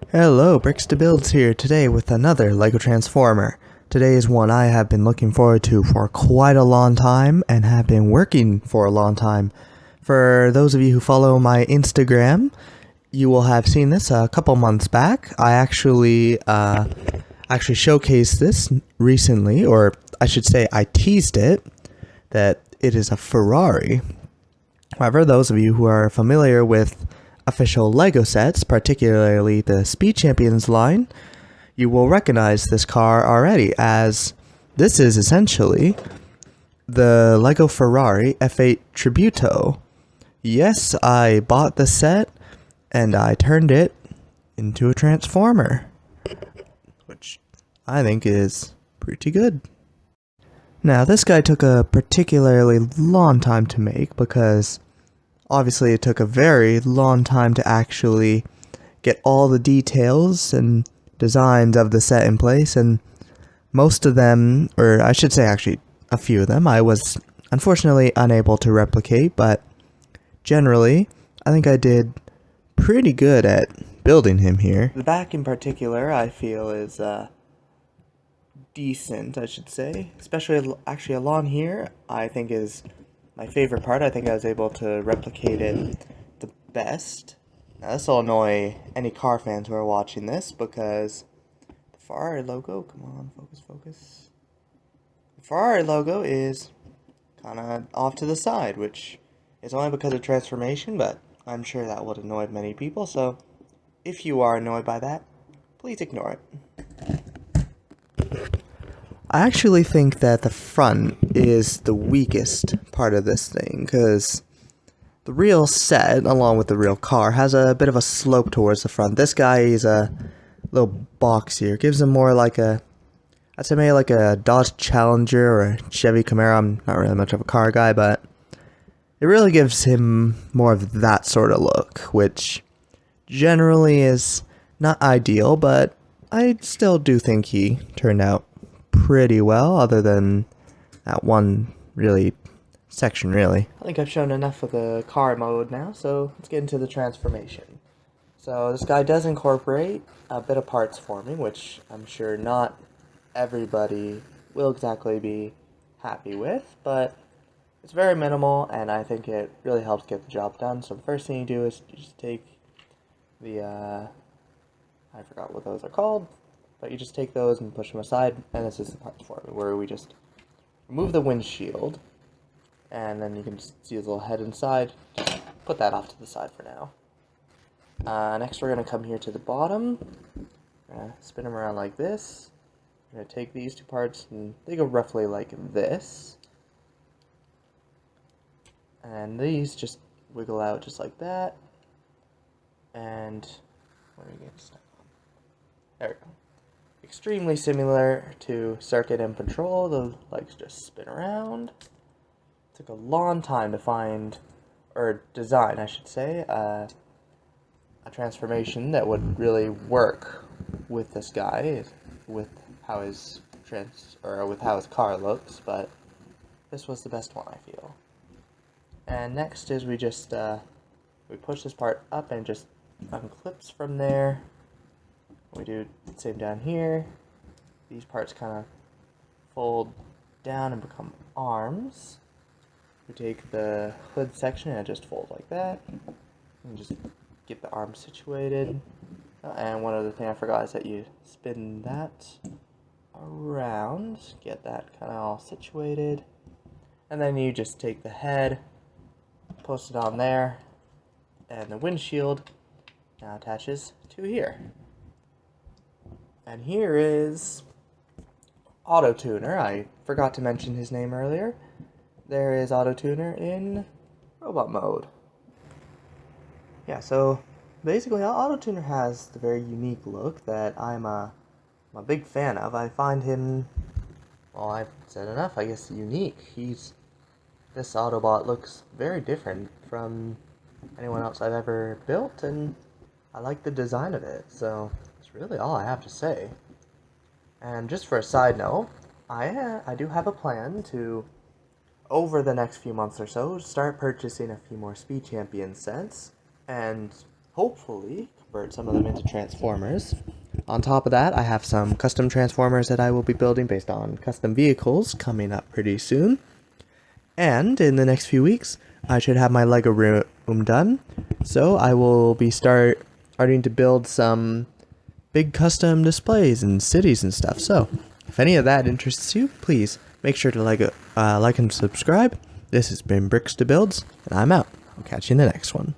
Hello, Bricks to Builds here today with another LEGO Transformer. Today is one I have been looking forward to for quite a long time and have been working for a long time. For those of you who follow my Instagram, you will have seen this a couple months back. I actually showcased this recently, or I should say I teased it, that it is a Ferrari. However, those of you who are familiar with official LEGO sets, particularly the Speed Champions line, you will recognize this car already, as this is essentially the LEGO Ferrari F8 Tributo. Yes, I bought the set and I turned it into a Transformer, which I think is pretty good. Now, this guy took a particularly long time to make because obviously it took a very long time to actually get all the details and designs of the set in place, and most of them, or I should say actually a few of them, I was unfortunately unable to replicate, but generally I think I did pretty good at building him here. The back in particular I feel is decent, I should say, especially actually along here I think is my favorite part. I think I was able to replicate it the best. Now this will annoy any car fans who are watching this because the Ferrari logo, come on, focus. The Ferrari logo is kind of off to the side, which is only because of transformation, but I'm sure that would annoy many people, so if you are annoyed by that, please ignore it. I actually think that the front is the weakest part of this thing, because the real set, along with the real car, has a bit of a slope towards the front. This guy is a little boxier. Gives him more like I'd say maybe like a Dodge Challenger or a Chevy Camaro. I'm not really much of a car guy, but it really gives him more of that sort of look, which generally is not ideal, but I still do think he turned out pretty well, other than that one section. I think I've shown enough of the car mode now, so let's get into the transformation. So this guy does incorporate a bit of parts forming, which I'm sure not everybody will exactly be happy with, but it's very minimal and I think it really helps get the job done. So the first thing you do is you just take the I forgot what those are called, but you just take those and push them aside, and this is the parts forming, where we just remove the windshield, and then you can just see his little head inside. Just put that off to the side for now. Next we're going to come here to the bottom. We're going to spin them around like this. We're going to take these two parts, and they go roughly like this. And these just wiggle out just like that. And where are we getting stuck on? There we go. Extremely similar to Circuit and Patrol. The legs just spin around. Took a long time to find, or design I should say, a transformation that would really work with this guy, with how his car looks, but this was the best one, I feel. And next is we just we push this part up and just unclips from there. We do the same down here. These parts kind of fold down and become arms. We take the hood section and it just folds like that. And just get the arms situated. And one other thing I forgot is that you spin that around, get that kind of all situated. And then you just take the head, post it on there, and the windshield now attaches to here. And here is Autotuner. I forgot to mention his name earlier. There is Autotuner in robot mode. Yeah, so basically Autotuner has the very unique look that I'm a big fan of. I find him, well, I've said enough, I guess, unique. This Autobot looks very different from anyone else I've ever built, and I like the design of it, so that's really all I have to say. And just for a side note, I do have a plan to, over the next few months or so, start purchasing a few more Speed Champion sets, and hopefully convert some of them into transformers. On top of that, I have some custom transformers that I will be building based on custom vehicles coming up pretty soon. And in the next few weeks, I should have my Lego room done. So I will be starting to build some big custom displays and cities and stuff. So if any of that interests you, please make sure to like and subscribe. This has been Bricks to Builds, and I'm out. I'll catch you in the next one.